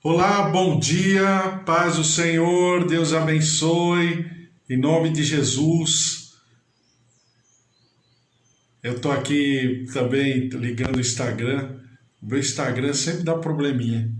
Olá, bom dia, paz do Senhor, Deus abençoe, em nome de Jesus. Eu estou aqui também ligando o Instagram, o meu Instagram sempre dá probleminha.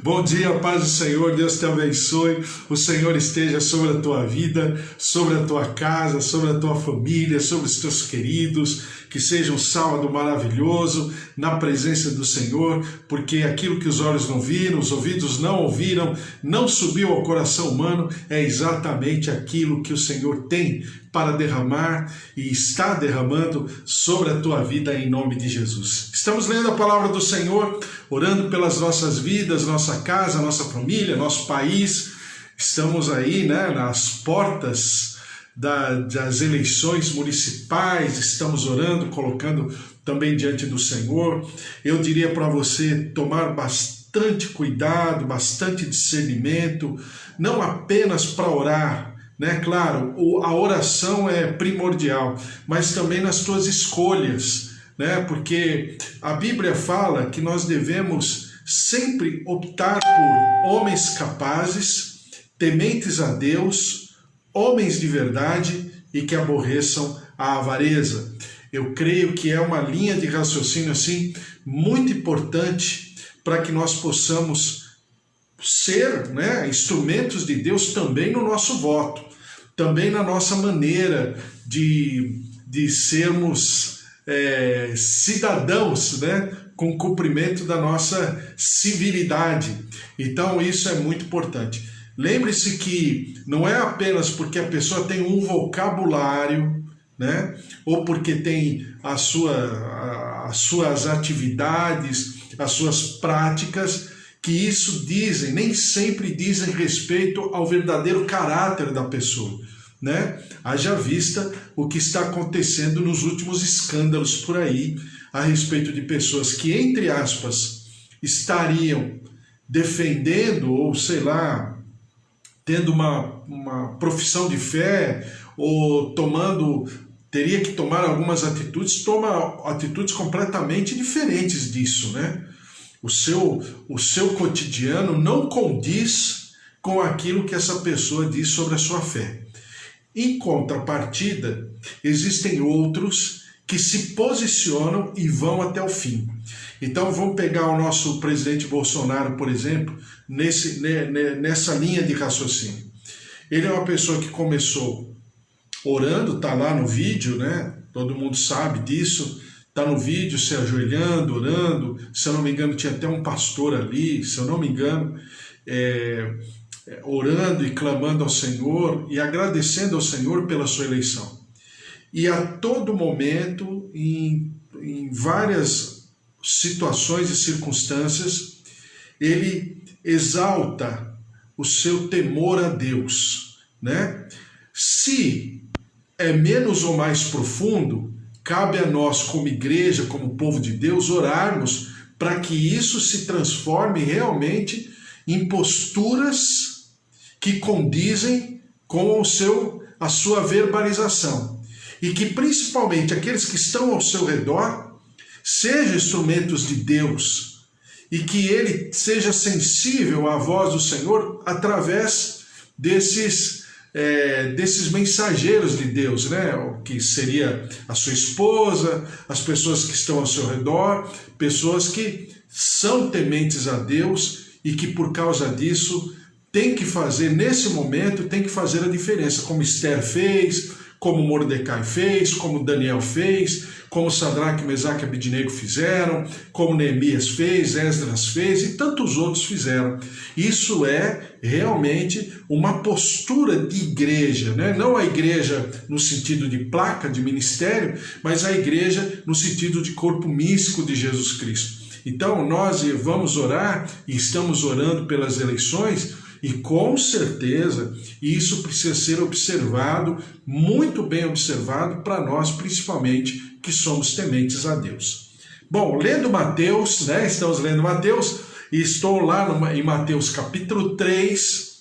Bom dia, paz do Senhor, Deus te abençoe, o Senhor esteja sobre a tua vida, sobre a tua casa, sobre a tua família, sobre os teus queridos, que seja um sábado maravilhoso na presença do Senhor, porque aquilo que os olhos não viram, os ouvidos não ouviram, não subiu ao coração humano, é exatamente aquilo que o Senhor tem para derramar e está derramando sobre a tua vida em nome de Jesus. Estamos lendo a palavra do Senhor, orando pelas nossas vidas, nossa casa, nossa família, nosso país. Estamos aí, nas portas das eleições municipais, estamos orando, colocando também diante do Senhor. Eu diria para você tomar bastante cuidado, bastante discernimento, não apenas para orar, Claro, a oração é primordial, mas também nas tuas escolhas, Porque a Bíblia fala que nós devemos sempre optar por homens capazes, tementes a Deus, homens de verdade e que aborreçam a avareza. Eu creio que é uma linha de raciocínio assim muito importante para que nós possamos ser instrumentos de Deus também no nosso voto, também na nossa maneira de sermos cidadãos, com cumprimento da nossa civilidade. Então isso é muito importante. Lembre-se que não é apenas porque a pessoa tem um vocabulário, ou porque tem as suas atividades, as suas práticas, que isso nem sempre dizem respeito ao verdadeiro caráter da pessoa, Haja vista o que está acontecendo nos últimos escândalos por aí, a respeito de pessoas que, entre aspas, estariam defendendo, ou sei lá, tendo uma profissão de fé, ou teria que tomar algumas atitudes, toma atitudes completamente diferentes disso, O seu cotidiano não condiz com aquilo que essa pessoa diz sobre a sua fé. Em contrapartida, existem outros que se posicionam e vão até o fim. Então vamos pegar o nosso presidente Bolsonaro, por exemplo, nessa linha de raciocínio. Ele é uma pessoa que começou orando, está lá no vídeo, Todo mundo sabe disso. Está no vídeo se ajoelhando, orando, se eu não me engano tinha até um pastor ali, se eu não me engano, orando e clamando ao Senhor e agradecendo ao Senhor pela sua eleição. E a todo momento, em várias situações e circunstâncias, ele exalta o seu temor a Deus, Se é menos ou mais profundo, cabe a nós, como igreja, como povo de Deus, orarmos para que isso se transforme realmente em posturas que condizem com a sua verbalização. E que principalmente aqueles que estão ao seu redor sejam instrumentos de Deus e que ele seja sensível à voz do Senhor através desses mensageiros de Deus, que seria a sua esposa, as pessoas que estão ao seu redor, pessoas que são tementes a Deus e que por causa disso tem que fazer, nesse momento, tem que fazer a diferença, como Esther fez, como Mordecai fez, como Daniel fez, como Sadraque, Mesaque e Abednego fizeram, como Neemias fez, Esdras fez e tantos outros fizeram. Isso é realmente uma postura de igreja, Não a igreja no sentido de placa de ministério, mas a igreja no sentido de corpo místico de Jesus Cristo. Então nós vamos orar e estamos orando pelas eleições, e com certeza isso precisa ser observado, muito bem observado, para nós principalmente que somos tementes a Deus. Bom, lendo Mateus, estamos lendo Mateus, e estou lá em Mateus capítulo 3,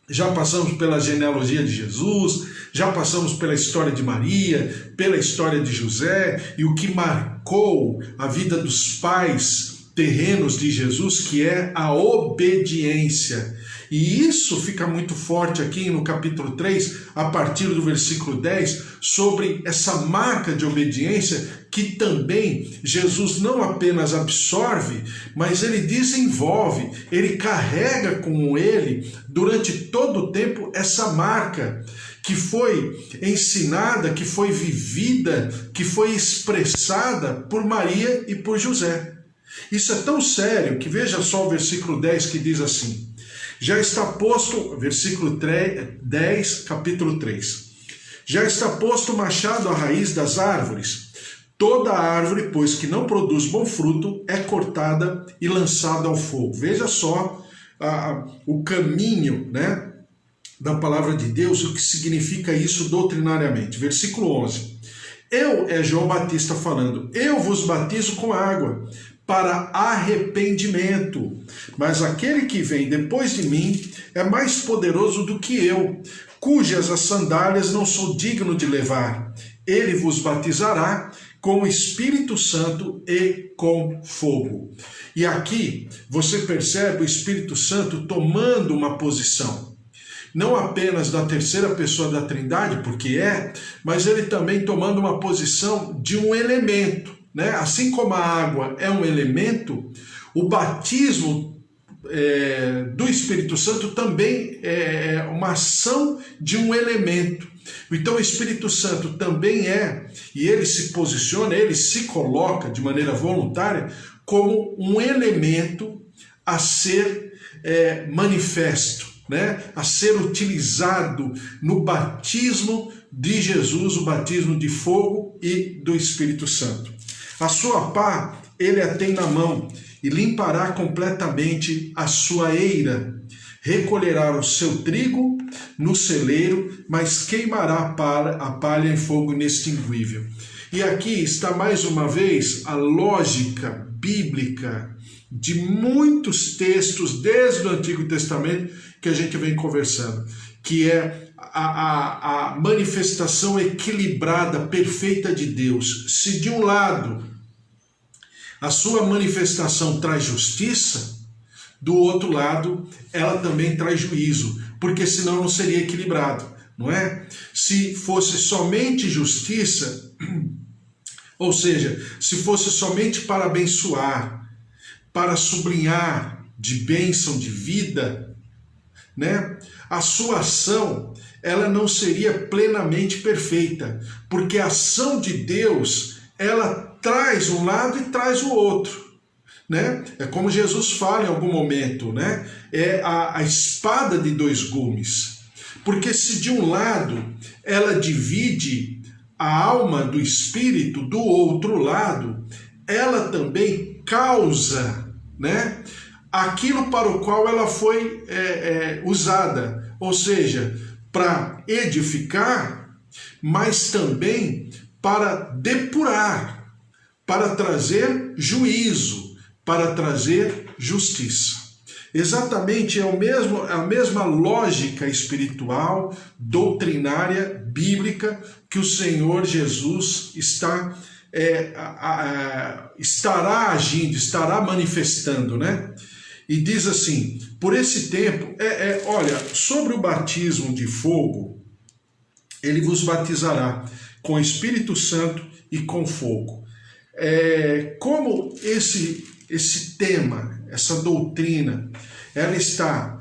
já passamos pela genealogia de Jesus, já passamos pela história de Maria, pela história de José, e o que marcou a vida dos pais terrenos de Jesus, que é a obediência. E isso fica muito forte aqui no capítulo 3, a partir do versículo 10, sobre essa marca de obediência que também Jesus não apenas absorve, mas ele desenvolve, ele carrega com ele durante todo o tempo essa marca que foi ensinada, que foi vivida, que foi expressada por Maria e por José. Isso é tão sério que veja só o versículo 10 que diz assim: já está posto, versículo 10, capítulo 3, já está posto o machado à raiz das árvores. Toda árvore, pois, que não produz bom fruto, é cortada e lançada ao fogo. Veja só o caminho, né, da palavra de Deus, o que significa isso doutrinariamente. Versículo 11. É João Batista falando: eu vos batizo com água para arrependimento, mas aquele que vem depois de mim é mais poderoso do que eu, cujas as sandálias não sou digno de levar. Ele vos batizará com o Espírito Santo e com fogo. E aqui você percebe o Espírito Santo tomando uma posição, não apenas da terceira pessoa da Trindade, porque mas ele também tomando uma posição de um elemento, né? Assim como a água é um elemento, o batismo do Espírito Santo também é uma ação de um elemento. Então o Espírito Santo também e ele se posiciona, ele se coloca de maneira voluntária como um elemento a ser manifesto, né? A ser utilizado no batismo de Jesus, o batismo de fogo e do Espírito Santo. A sua pá ele a tem na mão e limpará completamente a sua eira. Recolherá o seu trigo no celeiro, mas queimará a palha em fogo inextinguível. E aqui está mais uma vez a lógica bíblica de muitos textos desde o Antigo Testamento que a gente vem conversando, que é a manifestação equilibrada, perfeita de Deus. Se de um lado a sua manifestação traz justiça, do outro lado ela também traz juízo, porque senão não seria equilibrado, não é? Se fosse somente justiça, ou seja, se fosse somente para abençoar, para sublinhar de bênção de vida, né? A sua ação ela não seria plenamente perfeita, porque a ação de Deus ela traz um lado e traz o outro, né? É como Jesus fala em algum momento, né? É a espada de dois gumes, porque se de um lado ela divide a alma do espírito, do outro lado ela também causa, né, aquilo para o qual ela foi usada, ou seja, para edificar, mas também para depurar, para trazer juízo, para trazer justiça. Exatamente a mesma lógica espiritual, doutrinária, bíblica, que o Senhor Jesus estará agindo, estará manifestando, né? E diz assim: por esse tempo, olha, sobre o batismo de fogo, ele vos batizará com Espírito Santo e com fogo. Como esse tema, essa doutrina, ela está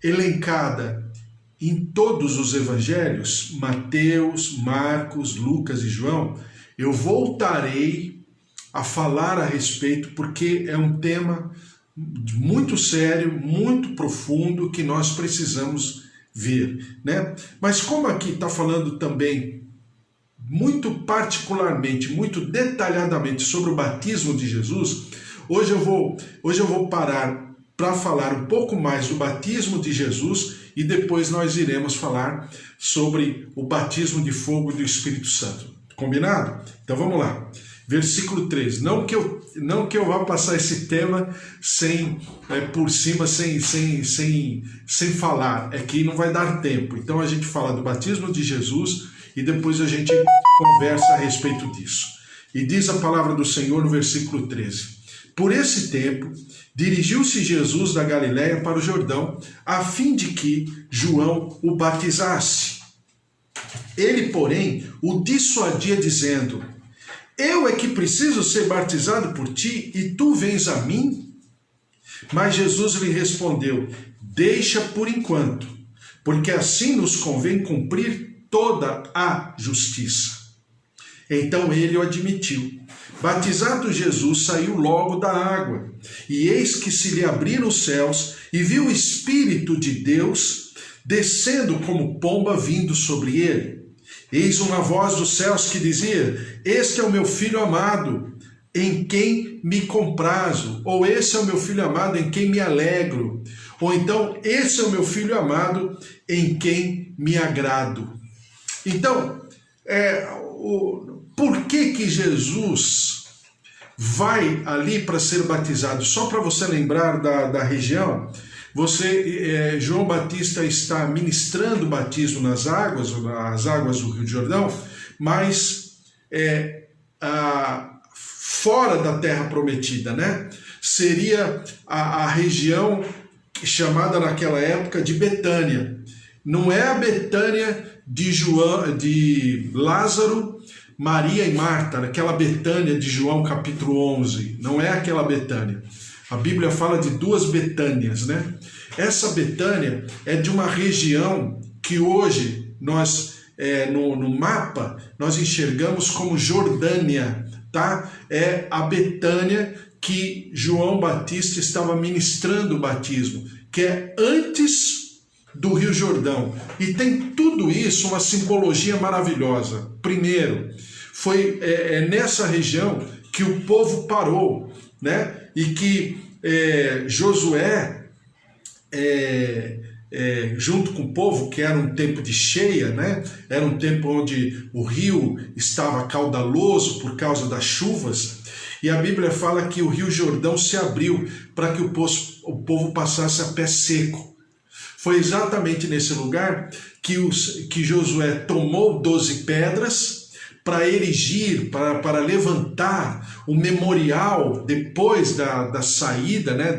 elencada em todos os evangelhos, Mateus, Marcos, Lucas e João, eu voltarei a falar a respeito, porque é um tema muito sério, muito profundo, que nós precisamos ver, né? Mas como aqui está falando também muito particularmente, muito detalhadamente sobre o batismo de Jesus, hoje eu vou parar para falar um pouco mais do batismo de Jesus e depois nós iremos falar sobre o batismo de fogo do Espírito Santo. Combinado? Então vamos lá. Versículo 3. Não que eu vá passar esse tema por cima, sem falar. É que não vai dar tempo. Então a gente fala do batismo de Jesus e depois a gente conversa a respeito disso. E diz a palavra do Senhor no versículo 13: Por esse tempo, dirigiu-se Jesus da Galiléia para o Jordão, a fim de que João o batizasse. Ele, porém, o dissuadia, dizendo: Eu é que preciso ser batizado por ti, e tu vens a mim? Mas Jesus lhe respondeu: Deixa por enquanto, porque assim nos convém cumprir toda a justiça. Então ele o admitiu. Batizado Jesus, saiu logo da água, e eis que se lhe abriram os céus, e viu o Espírito de Deus descendo como pomba vindo sobre ele. Eis uma voz dos céus que dizia: Este é o meu Filho amado, em quem me comprazo. Ou esse é o meu Filho amado, em quem me alegro. Ou então, esse é o meu Filho amado, em quem me agrado. Então, por que Jesus vai ali para ser batizado? Só para você lembrar da região, João Batista está ministrando o batismo nas águas do Rio Jordão, mas fora da terra prometida, né? Seria a região chamada naquela época de Betânia. Não é a Betânia de Lázaro, Maria e Marta, aquela Betânia de João capítulo 11. Não é aquela Betânia. A Bíblia fala de duas Betânias, né? Essa Betânia é de uma região que hoje nós, no mapa, nós enxergamos como Jordânia, tá? É a Betânia que João Batista estava ministrando o batismo, que é antes do Rio Jordão. E tem tudo isso, uma simbologia maravilhosa. Primeiro, foi nessa região que o povo parou, né? E que Josué, junto com o povo, que era um tempo de cheia, né? Era um tempo onde o rio estava caudaloso por causa das chuvas, e a Bíblia fala que o Rio Jordão se abriu para que o povo passasse a pé seco. Foi exatamente nesse lugar que Josué tomou 12 pedras para erigir, para levantar o memorial depois da saída, né,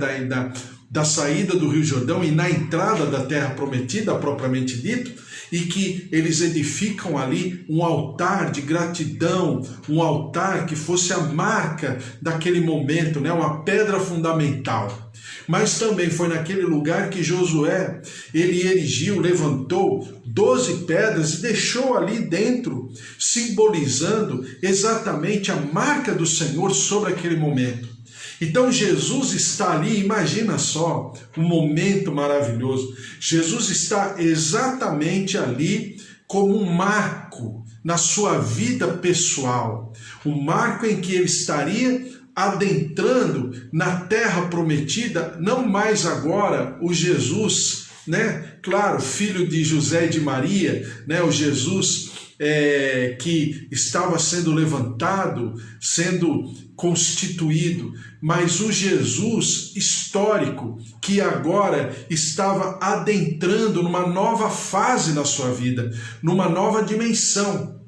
da saída do Rio Jordão e na entrada da terra prometida, propriamente dito, e que eles edificam ali um altar de gratidão, um altar que fosse a marca daquele momento, né, uma pedra fundamental. Mas também foi naquele lugar que Josué, ele erigiu, levantou 12 pedras e deixou ali dentro, simbolizando exatamente a marca do Senhor sobre aquele momento. Então Jesus está ali, imagina só, um momento maravilhoso. Jesus está exatamente ali como um marco na sua vida pessoal, um marco em que ele estaria adentrando na terra prometida, não mais agora o Jesus, né? Claro, filho de José e de Maria, né? O Jesus que estava sendo levantado, sendo constituído, mas o Jesus histórico que agora estava adentrando numa nova fase na sua vida, numa nova dimensão.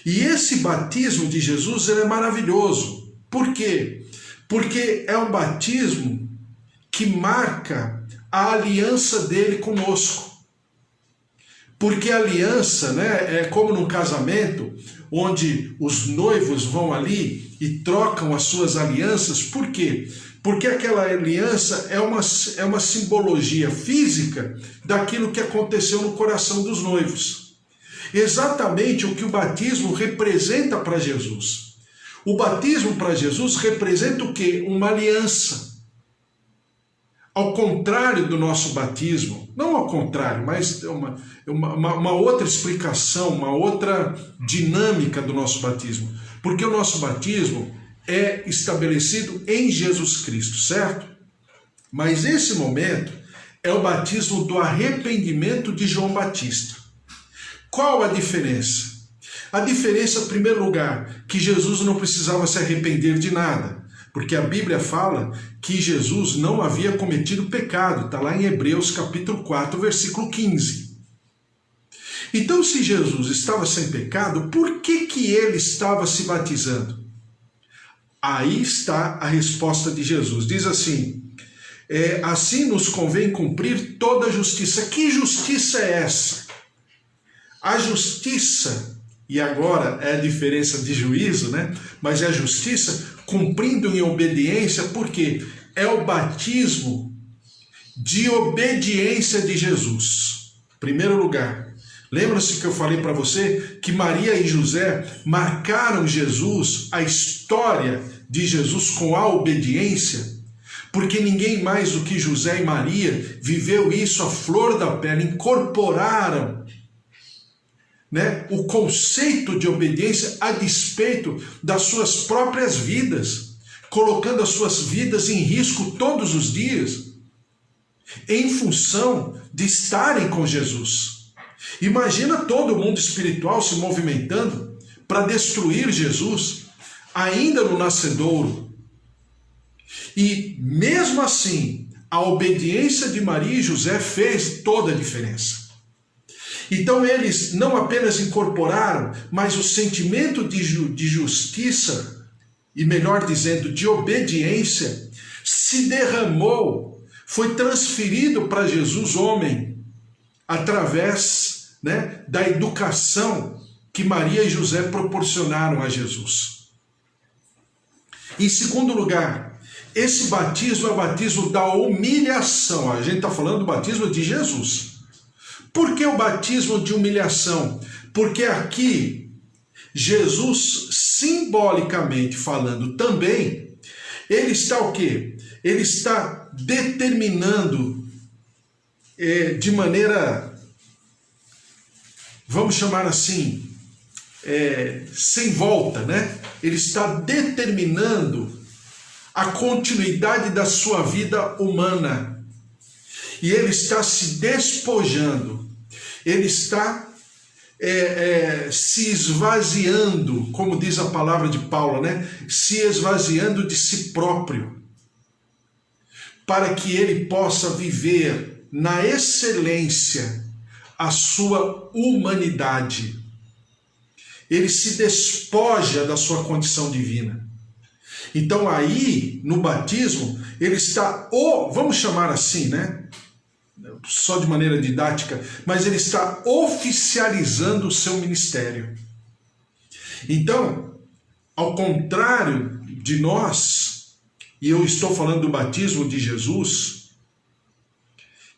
E esse batismo de Jesus, ele é maravilhoso. Por quê? Porque é um batismo que marca a aliança dele conosco. Porque a aliança, né, é como num casamento, onde os noivos vão ali e trocam as suas alianças. Por quê? Porque aquela aliança é uma simbologia física daquilo que aconteceu no coração dos noivos. Exatamente o que o batismo representa para Jesus. O batismo para Jesus representa o quê? Uma aliança. Ao contrário do nosso batismo, não ao contrário, mas uma outra explicação, uma outra dinâmica do nosso batismo. Porque o nosso batismo é estabelecido em Jesus Cristo, certo? Mas esse momento é o batismo do arrependimento de João Batista. Qual a diferença? A diferença, em primeiro lugar, que Jesus não precisava se arrepender de nada. Porque a Bíblia fala que Jesus não havia cometido pecado. Está lá em Hebreus capítulo 4, versículo 15. Então, se Jesus estava sem pecado, por que ele estava se batizando? Aí está a resposta de Jesus. Diz assim, assim nos convém cumprir toda a justiça. Que justiça é essa? A justiça, e agora é a diferença de juízo, né? Mas é a justiça cumprindo em obediência, porque é o batismo de obediência de Jesus. Primeiro lugar, lembra-se que eu falei para você que Maria e José marcaram Jesus, a história de Jesus com a obediência? Porque ninguém mais do que José e Maria viveu isso à flor da pele, incorporaram, né, o conceito de obediência a despeito das suas próprias vidas, colocando as suas vidas em risco todos os dias, em função de estarem com Jesus. Imagina todo mundo espiritual se movimentando para destruir Jesus, ainda no nascedouro. E mesmo assim, a obediência de Maria e José fez toda a diferença. Então eles não apenas incorporaram, mas o sentimento de justiça, e melhor dizendo, de obediência, se derramou, foi transferido para Jesus, homem, através, né, da educação que Maria e José proporcionaram a Jesus. Em segundo lugar, esse batismo é o batismo da humilhação. A gente está falando do batismo de Jesus. Por que o batismo de humilhação? Porque aqui, Jesus, simbolicamente falando também, ele está o quê? Ele está determinando de maneira, vamos chamar assim, sem volta, né? Ele está determinando a continuidade da sua vida humana. E ele está se despojando, ele está se esvaziando, como diz a palavra de Paulo, né? Se esvaziando de si próprio, para que ele possa viver na excelência a sua humanidade. Ele se despoja da sua condição divina. Então aí, no batismo, ele está, vamos chamar assim, né? Só de maneira didática, mas ele está oficializando o seu ministério. Então, ao contrário de nós, e eu estou falando do batismo de Jesus,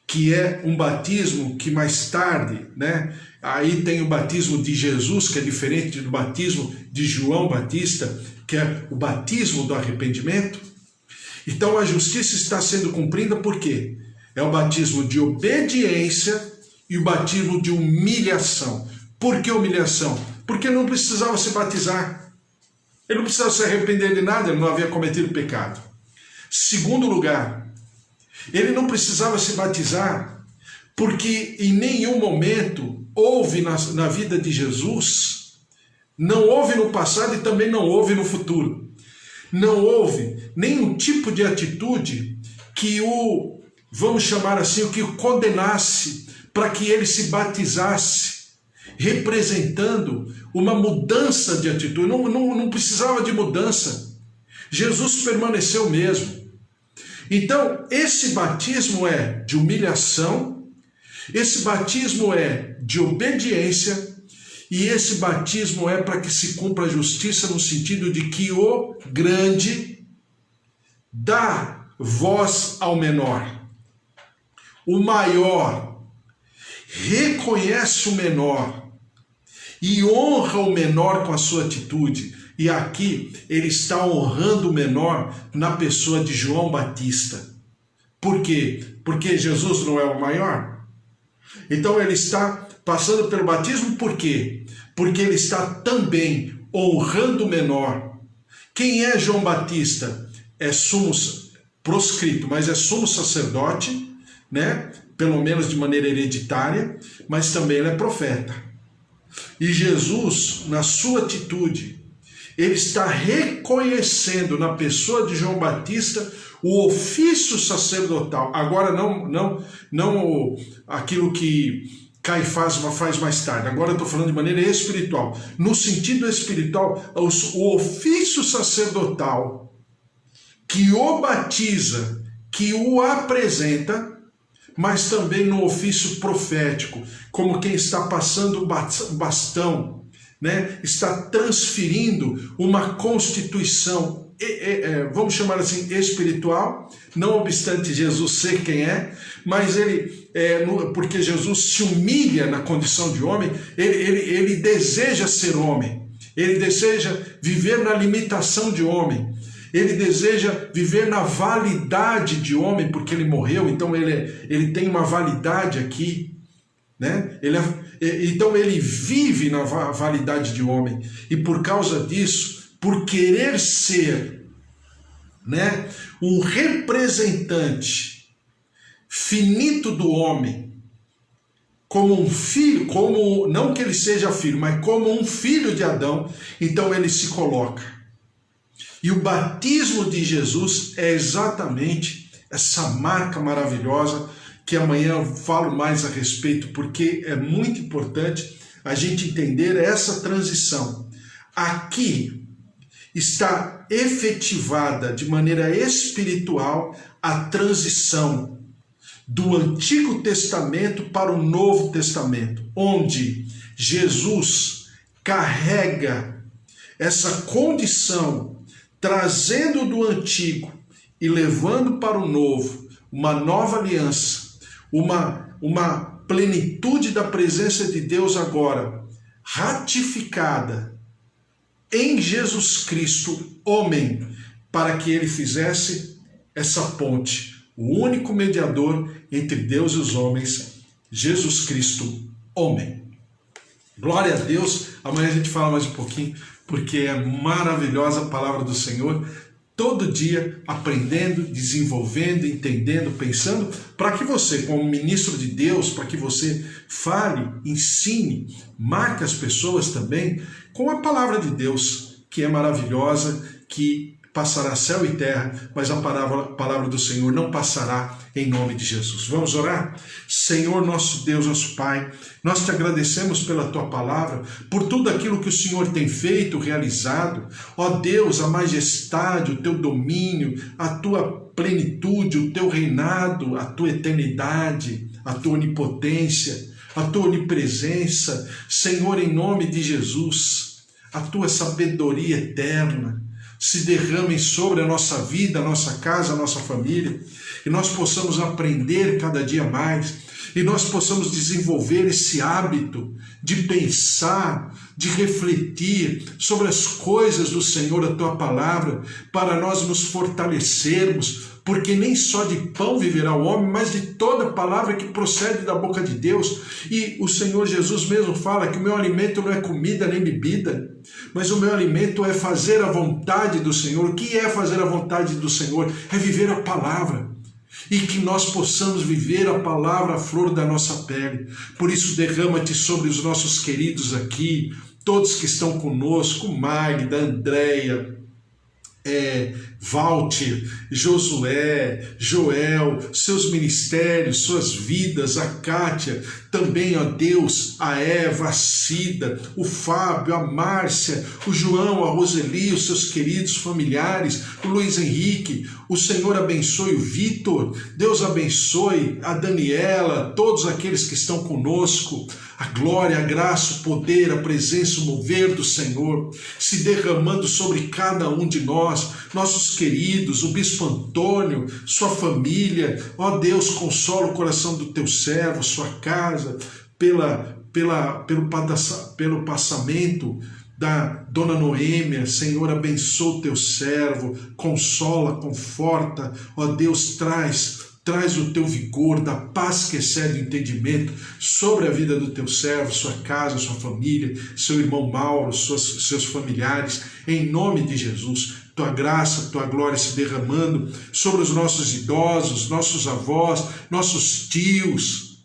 que é um batismo que mais tarde, né? Aí tem o batismo de Jesus, que é diferente do batismo de João Batista, que é o batismo do arrependimento. Então a justiça está sendo cumprida por quê? É o batismo de obediência e o batismo de humilhação. Por que humilhação? Porque ele não precisava se batizar. Ele não precisava se arrepender de nada, ele não havia cometido pecado. Segundo lugar, ele não precisava se batizar porque em nenhum momento houve na vida de Jesus, não houve no passado e também não houve no futuro. Não houve nenhum tipo de atitude que vamos chamar assim, o que o condenasse para que ele se batizasse, representando uma mudança de atitude. Não precisava de mudança. Jesus permaneceu mesmo. Então, esse batismo é de humilhação, esse batismo é de obediência, e esse batismo é para que se cumpra a justiça no sentido de que o grande dá voz ao menor. O maior reconhece o menor e honra o menor com a sua atitude. E aqui ele está honrando o menor na pessoa de João Batista. Por quê? Porque Jesus não é o maior? Então ele está passando pelo batismo por quê? Porque ele está também honrando o menor. Quem é João Batista? É sumo proscrito, mas é sumo sacerdote, né? Pelo menos de maneira hereditária, mas também ele é profeta. E Jesus, na sua atitude, ele está reconhecendo na pessoa de João Batista o ofício sacerdotal. Agora não aquilo que Caifás faz mais tarde. Agora eu estou falando de maneira espiritual. No sentido espiritual, o ofício sacerdotal que o batiza, que o apresenta, mas também no ofício profético, como quem está passando o bastão, né? Está transferindo uma constituição, vamos chamar assim, espiritual, não obstante Jesus ser quem é, mas ele, porque Jesus se humilha na condição de homem, ele deseja ser homem, ele deseja viver na limitação de homem, ele deseja viver na validade de homem, porque ele morreu, então ele tem uma validade aqui, né? Então ele vive na validade de homem, e por causa disso, por querer ser, né, um representante finito do homem, como um filho, não que ele seja filho, mas como um filho de Adão, então ele se coloca. E o batismo de Jesus é exatamente essa marca maravilhosa, que amanhã eu falo mais a respeito, porque é muito importante a gente entender essa transição. Aqui está efetivada de maneira espiritual a transição do Antigo Testamento para o Novo Testamento, onde Jesus carrega essa condição, trazendo do Antigo e levando para o Novo uma nova aliança, uma plenitude da presença de Deus agora, ratificada em Jesus Cristo, homem, para que ele fizesse essa ponte, o único mediador entre Deus e os homens, Jesus Cristo, homem. Glória a Deus. Amanhã a gente fala mais um pouquinho, porque é maravilhosa a palavra do Senhor, todo dia aprendendo, desenvolvendo, entendendo, pensando, para que você, como ministro de Deus, para que você fale, ensine, marque as pessoas também com a palavra de Deus, que é maravilhosa, que passará céu e terra, mas a palavra do Senhor não passará, em nome de Jesus. Vamos orar? Senhor, nosso Deus, nosso Pai, nós te agradecemos pela tua palavra, por tudo aquilo que o Senhor tem feito, realizado. Ó Deus, a majestade, o teu domínio, a tua plenitude, o teu reinado, a tua eternidade, a tua onipotência, a tua onipresença. Senhor, em nome de Jesus, a tua sabedoria eterna se derramem sobre a nossa vida, a nossa casa, a nossa família, e nós possamos aprender cada dia mais, e nós possamos desenvolver esse hábito de pensar, de refletir sobre as coisas do Senhor, a tua palavra, para nós nos fortalecermos, porque nem só de pão viverá o homem, mas de toda palavra que procede da boca de Deus. E o Senhor Jesus mesmo fala que o meu alimento não é comida nem bebida, mas o meu alimento é fazer a vontade do Senhor. O que é fazer a vontade do Senhor? É viver a palavra. E que nós possamos viver a palavra à flor da nossa pele. Por isso derrama-te sobre os nossos queridos aqui, todos que estão conosco, Magda, Andréia, Walter, Josué, Joel, seus ministérios, suas vidas, a Kátia, também, ó Deus, a Eva, a Cida, o Fábio, a Márcia, o João, a Roseli, os seus queridos familiares, o Luiz Henrique. O Senhor abençoe o Vitor, Deus abençoe a Daniela, todos aqueles que estão conosco. A glória, a graça, o poder, a presença, o mover do Senhor se derramando sobre cada um de nós, nossos queridos, o Bispo Antônio, sua família. Ó Deus, consola o coração do teu servo, sua casa, pelo passamento da Dona Noêmia. Senhor, abençoa o teu servo, consola, conforta. Ó Deus, traz o teu vigor, da paz que excede o entendimento sobre a vida do teu servo, sua casa, sua família, seu irmão Mauro, seus familiares, em nome de Jesus. Tua graça, tua glória se derramando sobre os nossos idosos, nossos avós, nossos tios.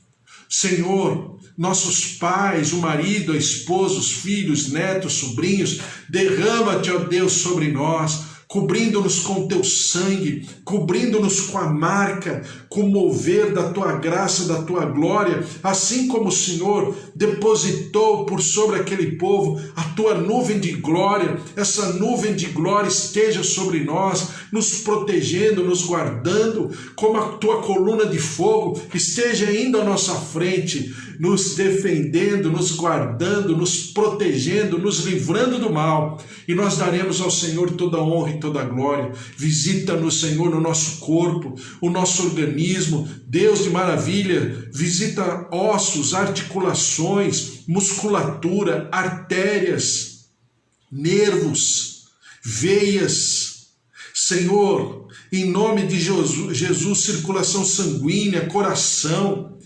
Senhor, nossos pais, o marido, a esposa, os filhos, netos, sobrinhos, derrama-te, ó Deus, sobre nós. cobrindo-nos com o teu sangue, cobrindo-nos com a marca, com o mover da tua graça, da tua glória, assim como o Senhor depositou por sobre aquele povo a tua nuvem de glória. Essa nuvem de glória esteja sobre nós, nos protegendo, nos guardando, como a tua coluna de fogo esteja indo à nossa frente, nos defendendo, nos guardando, nos protegendo, nos livrando do mal. E nós daremos ao Senhor toda a honra e toda a glória. Visita-nos, Senhor, no nosso corpo, o nosso organismo. Deus de maravilha, visita ossos, articulações, musculatura, artérias, nervos, veias. Senhor, em nome de Jesus, circulação sanguínea, coração,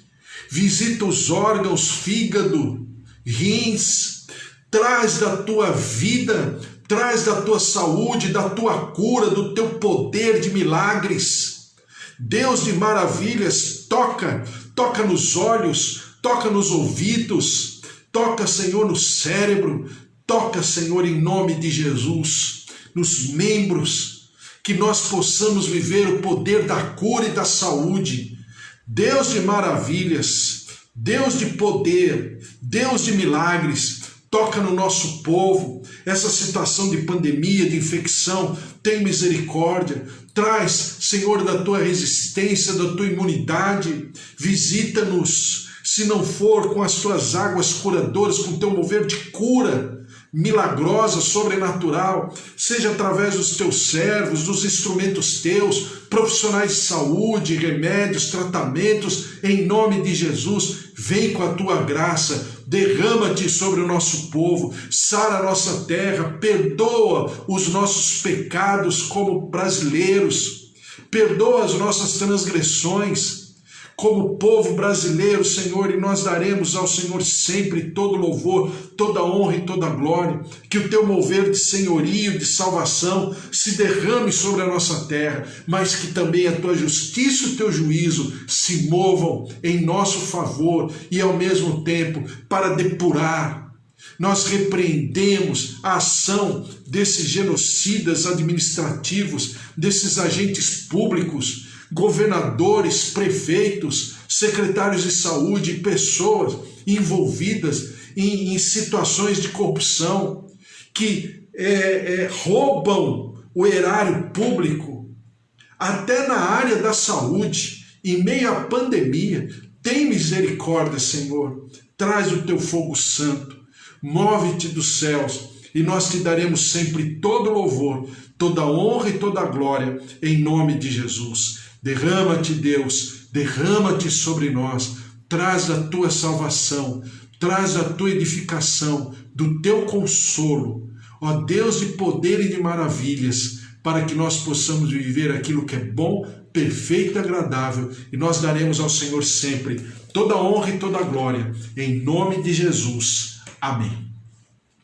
visita os órgãos, fígado, rins, traz da tua vida, traz da tua saúde, da tua cura, do teu poder de milagres. Deus de maravilhas, toca nos olhos, toca nos ouvidos, toca, Senhor, no cérebro, toca, Senhor, em nome de Jesus, nos membros, que nós possamos viver o poder da cura e da saúde. Deus de maravilhas, Deus de poder, Deus de milagres, toca no nosso povo. Essa situação de pandemia, de infecção, tem misericórdia. Traz, Senhor, da tua resistência, da tua imunidade. Visita-nos, se não for com as tuas águas curadoras, com o teu mover de cura milagrosa, sobrenatural, seja através dos teus servos, dos instrumentos teus, profissionais de saúde, remédios, tratamentos, em nome de Jesus. Vem com a tua graça, derrama-te sobre o nosso povo, sara a nossa terra, perdoa os nossos pecados como brasileiros, perdoa as nossas transgressões como povo brasileiro, Senhor, e nós daremos ao Senhor sempre todo louvor, toda honra e toda glória. Que o teu mover de senhorio, de salvação se derrame sobre a nossa terra, mas que também a tua justiça e o teu juízo se movam em nosso favor e ao mesmo tempo para depurar. Nós repreendemos a ação desses genocidas administrativos, desses agentes públicos, governadores, prefeitos, secretários de saúde, pessoas envolvidas em situações de corrupção, que roubam o erário público, até na área da saúde, em meio à pandemia. Tem misericórdia, Senhor, traz o teu fogo santo, move-te dos céus, e nós te daremos sempre todo louvor, toda honra e toda glória, em nome de Jesus. Derrama-te, Deus, derrama-te sobre nós, traz a tua salvação, traz a tua edificação, do teu consolo, ó Deus de poder e de maravilhas, para que nós possamos viver aquilo que é bom, perfeito e agradável, e nós daremos ao Senhor sempre toda a honra e toda a glória, em nome de Jesus. Amém.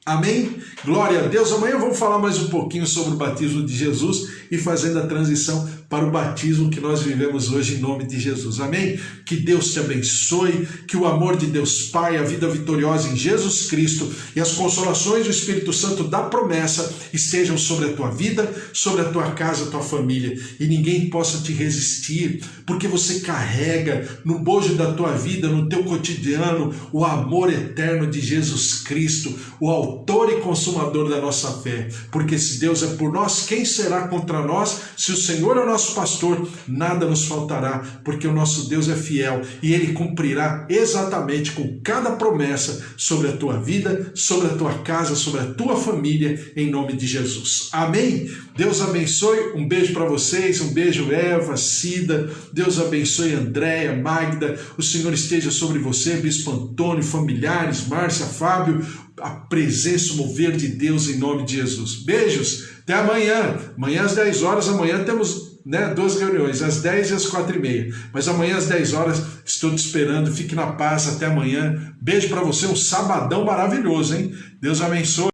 Amém? Glória a Deus. Amanhã vamos falar mais um pouquinho sobre o batismo de Jesus e fazendo a transição para o batismo que nós vivemos hoje em nome de Jesus. Amém? Que Deus te abençoe, que o amor de Deus Pai, a vida vitoriosa em Jesus Cristo e as consolações do Espírito Santo da promessa estejam sobre a tua vida, sobre a tua casa, a tua família, e ninguém possa te resistir, porque você carrega no bojo da tua vida, no teu cotidiano, o amor eterno de Jesus Cristo, o autor e consumador da nossa fé. Porque se Deus é por nós, quem será contra nós? Se o Senhor é o nosso pastor, nada nos faltará, porque o nosso Deus é fiel e Ele cumprirá exatamente com cada promessa sobre a tua vida, sobre a tua casa, sobre a tua família, em nome de Jesus. Amém? Deus abençoe, um beijo para vocês, um beijo Eva, Cida, Deus abençoe Andréia, Magda, o Senhor esteja sobre você, Bispo Antônio, familiares, Márcia, Fábio, a presença, o mover de Deus em nome de Jesus. Beijos, até amanhã. Amanhã às 10 horas, amanhã temos duas reuniões, às 10 e às 4h30. Mas amanhã às 10 horas estou te esperando. Fique na paz, até amanhã. Beijo para você, um sabadão maravilhoso, hein? Deus abençoe.